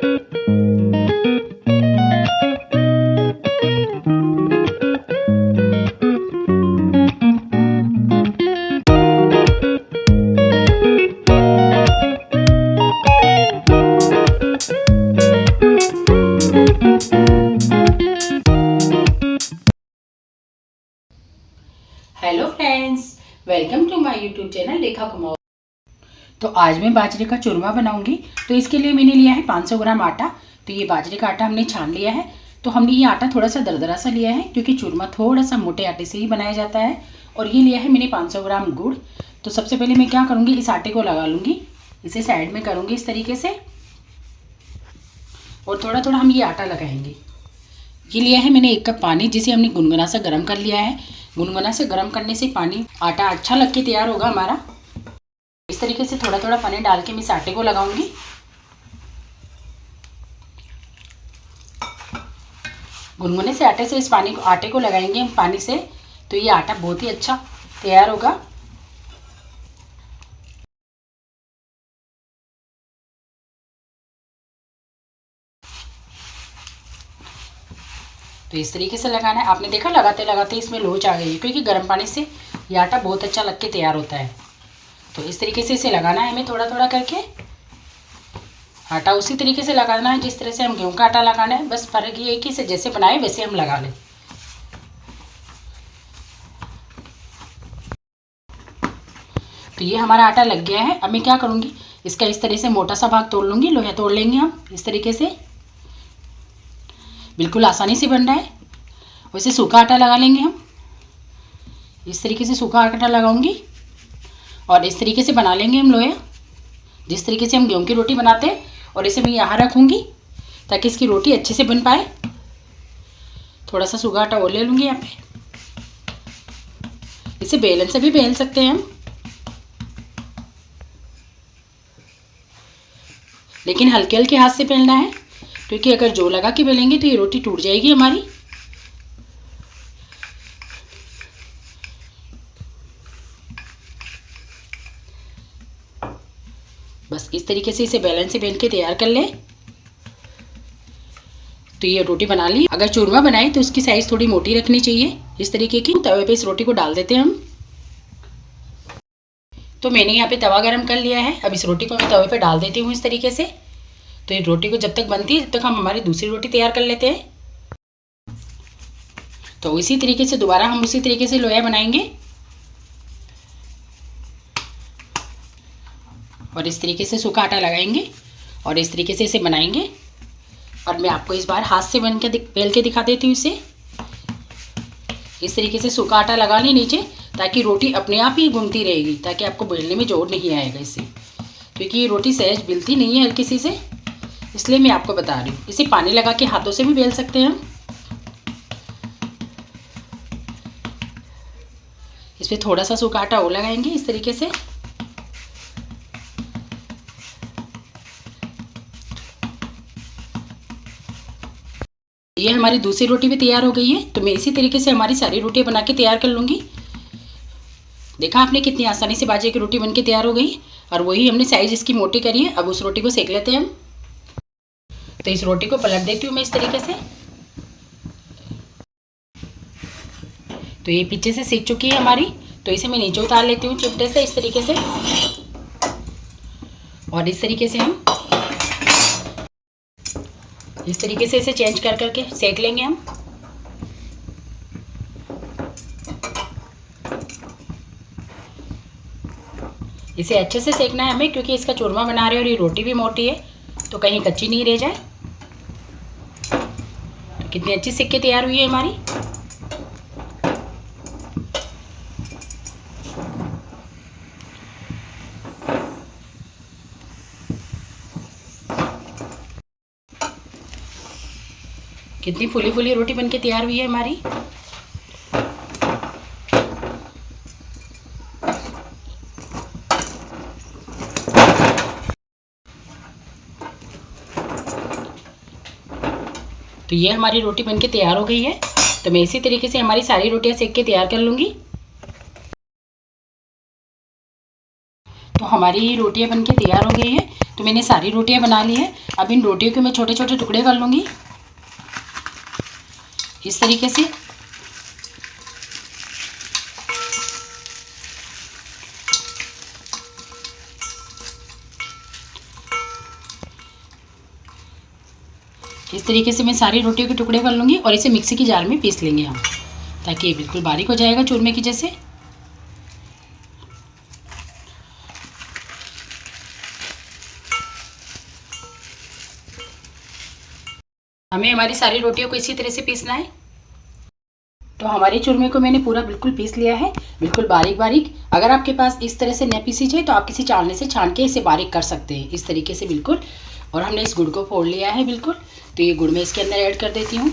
Hello friends, welcome to my YouTube channel Rekha Kumar. तो आज मैं बाजरे का चूरमा बनाऊंगी। तो इसके लिए मैंने लिया है 500 ग्राम आटा। तो ये बाजरे का आटा हमने छान लिया है। तो हमने ये आटा थोड़ा सा दरदरा सा लिया है क्योंकि चूरमा थोड़ा सा मोटे आटे से ही बनाया जाता है। और ये लिया है मैंने 500 ग्राम गुड़। तो सबसे पहले मैं क्या करूँगी, इस आटे को लगा लूँगी, इसे साइड में करूँगी इस तरीके से, और थोड़ा थोड़ा हम ये आटा लगाएंगे। ये लिया है मैंने 1 कप पानी, जिसे हमने गुनगुना सा गर्म कर लिया है। गुनगुना से गर्म करने से पानी आटा अच्छा लग के तैयार होगा हमारा। इस तरीके से थोड़ा थोड़ा पानी डाल के मैं इस आटे को लगाऊंगी। गुनगुने से आटे से इस आटे को लगाएंगे हम पानी से, तो ये आटा बहुत ही अच्छा तैयार होगा। तो इस तरीके से लगाना है। आपने देखा लगाते लगाते इसमें लोच आ गई है, क्योंकि गर्म पानी से ये आटा बहुत अच्छा लग के तैयार होता है। तो इस तरीके से इसे लगाना है हमें, थोड़ा थोड़ा करके। आटा उसी तरीके से लगाना है जिस तरह से हम गेहूं का आटा लगाना है, बस फर्क ये है कि इसे जैसे बनाए वैसे हम लगा लें। तो ये हमारा आटा लग गया है। अब मैं क्या करूँगी, इसका इस तरह से मोटा सा भाग तोड़ लूँगी, लोहा तोड़ लेंगे हम इस तरीके से। बिल्कुल आसानी से बन रहा है। वैसे सूखा आटा लगा लेंगे हम, इस तरीके से सूखा आटा लगाऊंगी, और इस तरीके से बना लेंगे हम लोया, जिस तरीके से हम गेहूं की रोटी बनाते हैं। और इसे मैं यहाँ रखूँगी ताकि इसकी रोटी अच्छे से बन पाए। थोड़ा सा सूखा आटा और ले लूँगी यहाँ पे। इसे बेलन से भी बेल सकते हैं हम, लेकिन हल्के हल्के हाथ से बेलना है, क्योंकि अगर जोर लगा के बेलेंगे तो ये रोटी टूट जाएगी हमारी। बस इस तरीके से इसे बेलन से बेल के तैयार कर ले। तो ये रोटी बना ली। अगर चूरमा बनाए तो उसकी साइज थोड़ी मोटी रखनी चाहिए, इस तरीके की। तवे पे इस रोटी को डाल देते हैं हम। तो मैंने यहाँ पे तवा गरम कर लिया है। अब इस रोटी को मैं तवे पे डाल देती हूँ इस तरीके से। तो ये रोटी को जब तक बनती है तब तक हम हमारी दूसरी रोटी तैयार कर लेते हैं। तो इसी तरीके से दोबारा हम उसी तरीके से लोया बनाएंगे, और इस तरीके से सूखा आटा लगाएंगे और इस तरीके से इसे बनाएंगे। और मैं आपको इस बार हाथ से बेल के दिखा देती हूँ इसे। इस तरीके से सूखा आटा लगा लें नीचे, ताकि रोटी अपने आप ही घूमती रहेगी, ताकि आपको बेलने में जोर नहीं आएगा इससे, क्योंकि ये रोटी सहज बिलती नहीं है हर किसी से, इसलिए मैं आपको बता रही हूँ। इसे पानी लगा के हाथों से भी बेल सकते हैं हम। इस पर थोड़ा सा सूखा आटा और लगाएंगे इस तरीके से। ये हमारी दूसरी रोटी भी तैयार हो गई है। तो मैं इसी तरीके से हमारी सारी रोटियां बना के तैयार कर लूँगी। देखा आपने कितनी आसानी से बाजरे की रोटी बन के तैयार हो गई, और वही हमने साइज इसकी मोटी करी है। अब उस रोटी को सेक लेते हैं हम। तो इस रोटी को पलट देती हूँ मैं इस तरीके से। तो ये पीछे से सेक चुकी है हमारी। तो इसे मैं नीचे उतार लेती हूँ चिमटे से इस तरीके से, और इस तरीके से हम इस तरीके से इसे चेंज कर करके सेक लेंगे हम। इसे अच्छे से सेकना है हमें, क्योंकि इसका चूरमा बना रहे हैं और ये रोटी भी मोटी है, तो कहीं कच्ची नहीं रह जाए। तो कितनी अच्छी सेक के तैयार हुई है हमारी। कितनी फुली फुली रोटी बनके तैयार हुई है हमारी। तो ये हमारी रोटी बनके तैयार हो गई है। तो मैं इसी तरीके से हमारी सारी रोटियां सेक के तैयार कर लूँगी। तो हमारी रोटियां बनके तैयार हो गई है। तो मैंने सारी रोटियां बना ली है। अब इन रोटियों के मैं छोटे छोटे टुकड़े कर लूँगी इस तरीके से। इस तरीके से मैं सारी रोटियों के टुकड़े कर लूँगी और इसे मिक्सी की जार में पीस लेंगे हम, ताकि ये बिल्कुल बारीक हो जाएगा चूरमे की जैसे। हमें हमारी सारी रोटियों को इसी तरह से पीसना है। तो हमारे चूरमे को मैंने पूरा बिल्कुल पीस लिया है, बिल्कुल बारीक बारीक। अगर आपके पास इस तरह से न पीसी जाए तो आप किसी चालनी से छान के इसे बारीक कर सकते हैं इस तरीके से बिल्कुल। और हमने इस गुड़ को फोड़ लिया है बिल्कुल। तो ये गुड़ मैं इसके अंदर ऐड कर देती हूँ।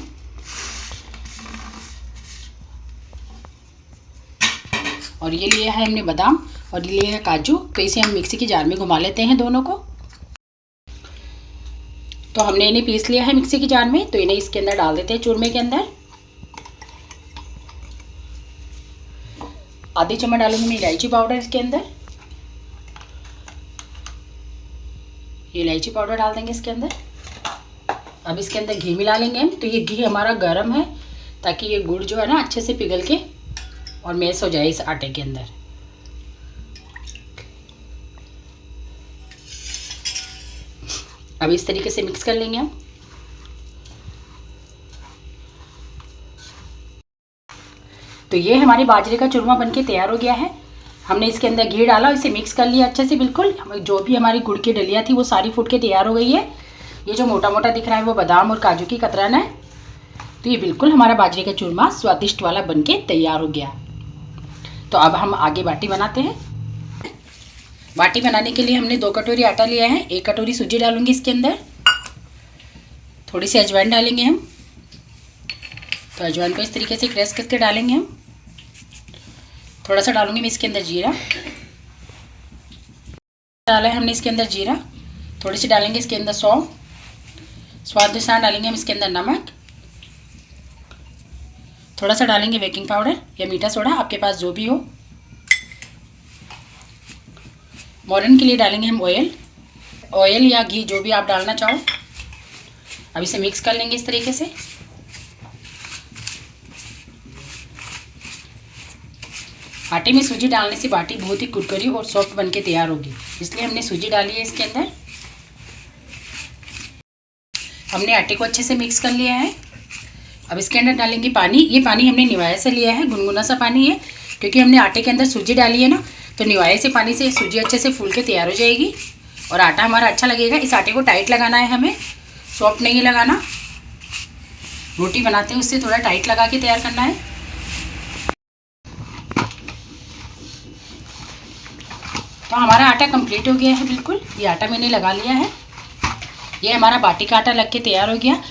और ये लिया है हमने बादाम और ये लिया है काजू। तो इसे हम मिक्सी की जार में घुमा लेते हैं दोनों को। तो हमने इन्हें पीस लिया है मिक्सी की जार में। तो इन्हें इसके अंदर डाल देते हैं चूरमे के अंदर। आधी चम्मच डालूंगी मैं इलायची पाउडर इसके अंदर। ये इलायची पाउडर डाल देंगे इसके अंदर। अब इसके अंदर घी मिला लेंगे हम। तो ये घी हमारा गर्म है, ताकि ये गुड़ जो है ना अच्छे से पिघल के और मैश हो जाए इस आटे के अंदर। अब इस तरीके से मिक्स कर लेंगे हम। तो ये हमारे बाजरे का चूरमा बनके तैयार हो गया है। हमने इसके अंदर घी डाला, इसे मिक्स कर लिया अच्छे से बिल्कुल। जो भी हमारी गुड़ की डलिया थी वो सारी फूट के तैयार हो गई है। ये जो मोटा मोटा दिख रहा है वो बादाम और काजू की कतरन है। तो ये बिल्कुल हमारा बाजरे का चूरमा स्वादिष्ट वाला बनके तैयार हो गया। तो अब हम आगे बाटी बनाते हैं। बाटी बनाने के लिए हमने 2 कटोरी आटा लिया है। 1 कटोरी सूजी डालूंगी इसके अंदर। थोड़ी सी अजवाइन डालेंगे हम। तो अजवाइन को इस तरीके से क्रश करके डालेंगे हम। थोड़ा सा डालूंगी मैं इसके अंदर जीरा। डाला है हमने इसके अंदर जीरा। थोड़ी सी डालेंगे इसके अंदर सौंफ। स्वाद अनुसार डालेंगे हम इसके अंदर नमक। थोड़ा सा डालेंगे बेकिंग पाउडर या मीठा सोडा, आपके पास जो भी हो। मोरन के लिए डालेंगे हम ऑयल या घी, जो भी आप डालना चाहो। अब इसे मिक्स कर लेंगे इस तरीके से। आटे में सूजी डालने से बाटी बहुत ही कुरकुरी और सॉफ्ट बनके तैयार होगी, इसलिए हमने सूजी डाली है इसके अंदर। हमने आटे को अच्छे से मिक्स कर लिया है। अब इसके अंदर डालेंगे पानी। ये पानी हमने निवाया से लिया है, गुनगुना सा पानी है, क्योंकि हमने आटे के अंदर सूजी डाली है ना। तो निवाये से पानी से सूजी अच्छे से फूल के तैयार हो जाएगी और आटा हमारा अच्छा लगेगा। इस आटे को टाइट लगाना है हमें, सॉफ्ट नहीं लगाना। रोटी बनाते हैं उससे थोड़ा टाइट लगा के तैयार करना है। तो हमारा आटा कंप्लीट हो गया है बिल्कुल। ये आटा मैंने लगा लिया है। ये हमारा बाटी का आटा लग के तैयार हो गया।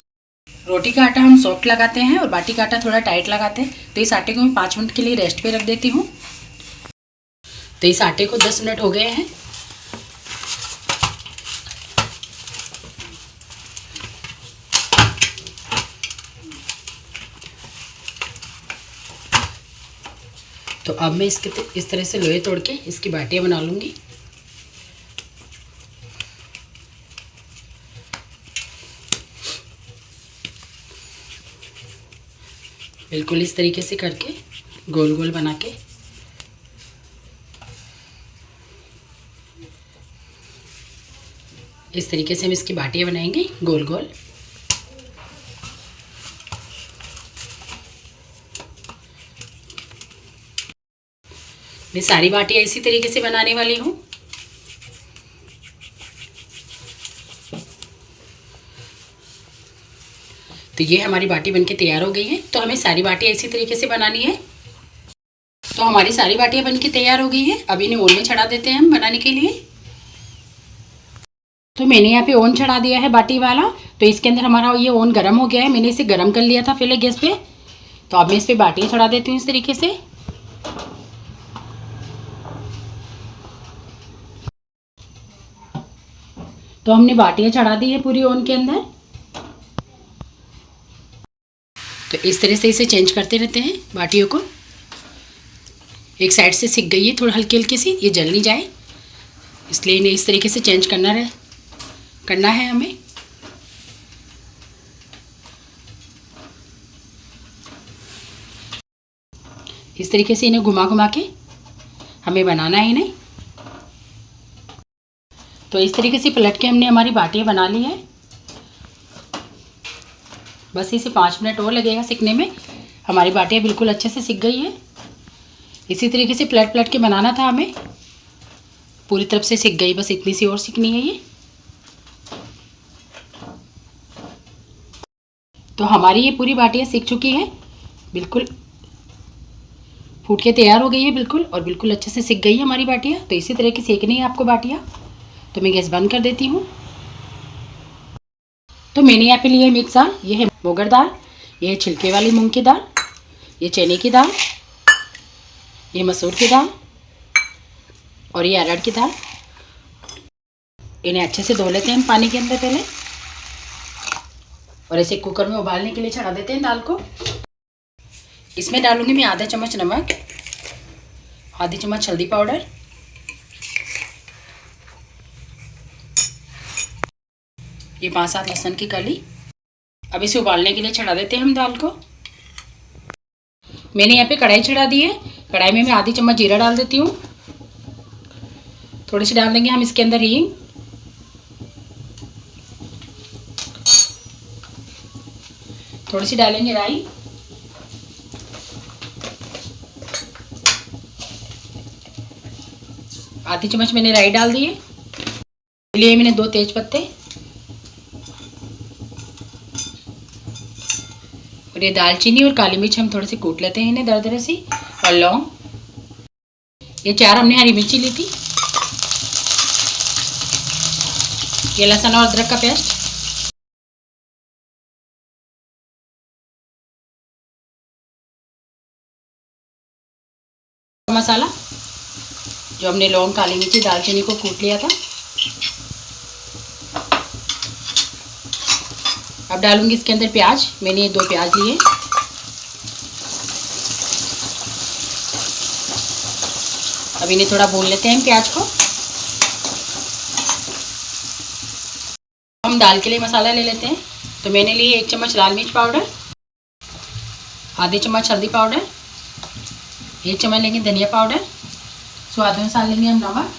रोटी का आटा हम सॉफ्ट लगाते हैं और बाटी का आटा थोड़ा टाइट लगाते हैं। तो इस आटे को मैं 5 मिनट के लिए रेस्ट पे रख देती हूँ। तो इस आटे को 10 मिनट हो गए हैं। तो अब मैं इसके इस तरह से लोहे तोड़ के इसकी बाटियाँ बना लूँगी। बिल्कुल इस तरीके से करके गोल गोल बना के इस तरीके से हम इसकी बाटियाँ बनाएंगे गोल गोल। मैं सारी बाटियाँ इसी तरीके से बनाने वाली हूँ। तो ये हमारी बाटी बनके तैयार हो गई है। तो हमें सारी बाटियाँ इसी तरीके से बनानी है। तो हमारी सारी बाटियाँ बनके तैयार हो गई है। अब इन्हें ओवन में चढ़ा देते हैं हम बनाने के लिए। तो मैंने यहाँ पे ओवन चढ़ा दिया है बाटी वाला। तो इसके अंदर हमारा ये ओवन गर्म हो गया है। मैंने इसे गर्म कर लिया था पहले गैस पे। तो अब मैं इस पर बाटियाँ चढ़ा देती हूँ इस तरीके से। तो हमने बाटियाँ चढ़ा दी है पूरी ओवन के अंदर। तो इस तरह से इसे चेंज करते रहते हैं बाटियों को। एक साइड से सिक गई है थोड़ा हल्की हल्की सी, ये जल नहीं जाए, इसलिए इन्हें इस तरीके से चेंज करना रहे। करना है हमें। इस तरीके से इन्हें घुमा घुमा के हमें बनाना है इन्हें। तो इस तरीके से पलट के हमने हमारी बाटियाँ बना ली है। बस इसे 5 मिनट और लगेगा सिकने में। हमारी बाटियाँ बिल्कुल अच्छे से सिक गई है। इसी तरीके से पलट पलट के बनाना था हमें। पूरी तरफ से सिक गई, बस इतनी सी और सिकनी है ये। तो हमारी ये पूरी बाटियाँ सिक चुकी हैं, बिल्कुल फूट के तैयार हो गई है बिल्कुल, और बिल्कुल अच्छे से सिक गई है हमारी बाटियाँ। तो इसी तरह की सेकनी है आपको बाटियाँ। तो मैं गैस बंद कर देती हूँ। तो मैंने यहाँ पे लिए मिक्स दाल, ये है मोगर दाल, ये है छिलके वाली मूंग की दाल, ये चने की दाल, ये मसूर की दाल और ये अरहर की दाल। इन्हें अच्छे से धो लेते हैं हम पानी के अंदर पहले, और ऐसे कुकर में उबालने के लिए चढ़ा देते हैं दाल को। इसमें डालूंगी मैं आधा चम्मच नमक, आधी चम्मच हल्दी पाउडर, ये 5-7 लहसुन की कली। अब इसे उबालने के लिए चढ़ा देते हैं हम दाल को। मैंने यहाँ पे कढ़ाई चढ़ा दी है। कढ़ाई में मैं आधी चम्मच जीरा डाल देती हूँ। थोड़ी सी डाल देंगे हम इसके अंदर हींग, थोड़ी सी डालेंगे राई, आधी चम्मच मैंने राई डाल दी है। लिए मैंने 2 तेज पत्ते, और ये दालचीनी और काली मिर्च हम थोड़े से कूट लेते हैं इन्हें दरदरे से, और लौंग, ये 4 हमने हरी मिर्ची ली थी, ये लहसुन और अदरक का पेस्ट, मसाला जो हमने लौंग काली मिर्ची दालचीनी को कूट लिया था। अब डालूंगी इसके अंदर प्याज। मैंने ये 2 प्याज लिए। अब इन्हें थोड़ा भून लेते हैं प्याज को। हम दाल के लिए मसाला ले लेते हैं। तो मैंने लिए 1 चम्मच लाल मिर्च पाउडर, आधे चम्मच हल्दी पाउडर, 1 चम्मच लेंगे धनिया पाउडर, स्वाद अनुसार लेंगे हम नमक।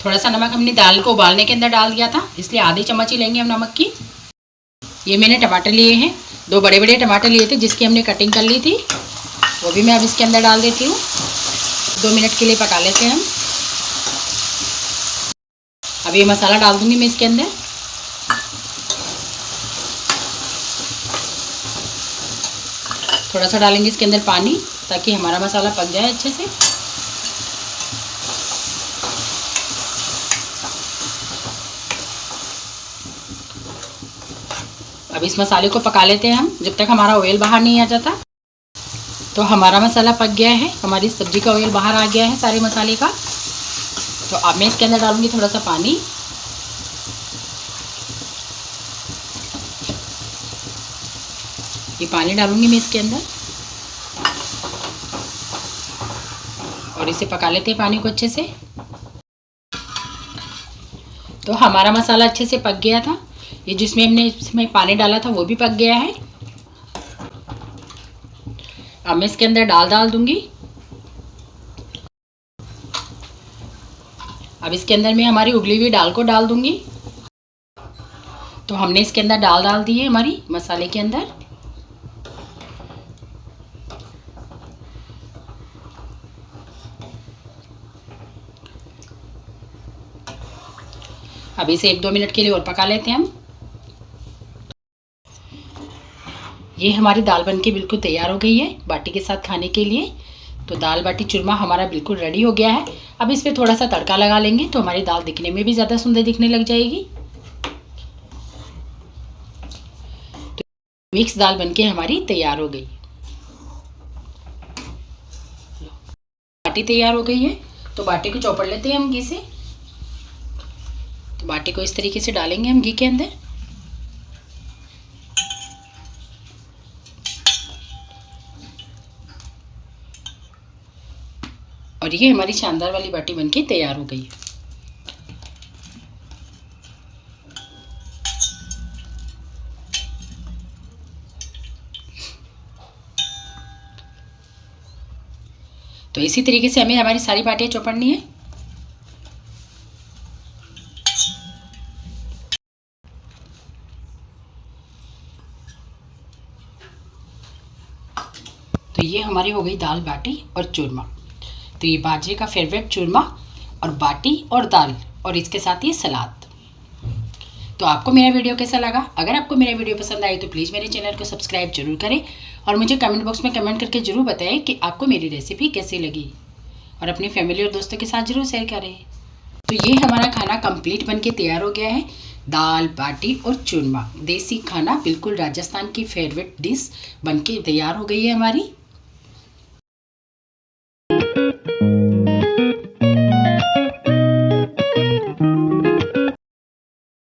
थोड़ा सा नमक हमने दाल को उबालने के अंदर डाल दिया था, इसलिए आधी चम्मच ही लेंगे हम नमक की। ये मैंने टमाटर लिए हैं, 2 बड़े बड़े टमाटर लिए थे जिसकी हमने कटिंग कर ली थी, वो भी मैं अब इसके अंदर डाल देती हूँ। 2 मिनट के लिए पका लेते हैं हम। अब ये मसाला डाल दूंगी मैं इसके अंदर। थोड़ा सा डालेंगे इसके अंदर पानी, ताकि हमारा मसाला पक जाए अच्छे से। अब इस मसाले को पका लेते हैं हम जब तक हमारा ऑयल बाहर नहीं आ जाता। तो हमारा मसाला पक गया है, हमारी सब्जी का ऑयल बाहर आ गया है सारे मसाले का। तो अब मैं इसके अंदर डालूंगी थोड़ा सा पानी। ये पानी डालूंगी मैं इसके अंदर, और इसे पका लेते हैं पानी को अच्छे से। तो हमारा मसाला अच्छे से पक गया था। ये जिसमें हमने इसमें पानी डाला था वो भी पक गया है। अब मैं इसके अंदर डाल दूंगी। अब इसके अंदर मैं हमारी उबली हुई दाल को डाल दूंगी। तो हमने इसके अंदर डाल दी है हमारी मसाले के अंदर। अब इसे 1-2 मिनट के लिए और पका लेते हैं हम। ये हमारी दाल बनके बिल्कुल तैयार हो गई है बाटी के साथ खाने के लिए। तो दाल बाटी चूरमा हमारा बिल्कुल रेडी हो गया है। अब इस पर थोड़ा सा तड़का लगा लेंगे तो हमारी दाल दिखने में भी ज़्यादा सुंदर दिखने लग जाएगी। तो मिक्स दाल बनके हमारी तैयार हो गई। बाटी तैयार हो गई है। तो बाटी को चौपड़ लेते हैं हम घी से। तो बाटी को इस तरीके से डालेंगे हम घी के अंदर। और ये हमारी शानदार वाली बाटी बनके तैयार हो गई है। तो इसी तरीके से हमें हमारी सारी बाटियाँ चौपड़नी है। तो ये हमारी हो गई दाल बाटी और चूरमा। तो ये बाजरे का फेवरेट चूरमा और बाटी और दाल और इसके साथ ये सलाद। तो आपको मेरा वीडियो कैसा लगा? अगर आपको मेरा वीडियो पसंद आए तो प्लीज़ मेरे चैनल को सब्सक्राइब जरूर करें और मुझे कमेंट बॉक्स में कमेंट करके ज़रूर बताएं कि आपको मेरी रेसिपी कैसी लगी, और अपनी फैमिली और दोस्तों के साथ ज़रूर शेयर करें। तो ये हमारा खाना कंप्लीट बन के तैयार हो गया है। दाल बाटी और चूरमा, देसी खाना, बिल्कुल राजस्थान की फेवरेट डिश बन के तैयार हो गई है हमारी।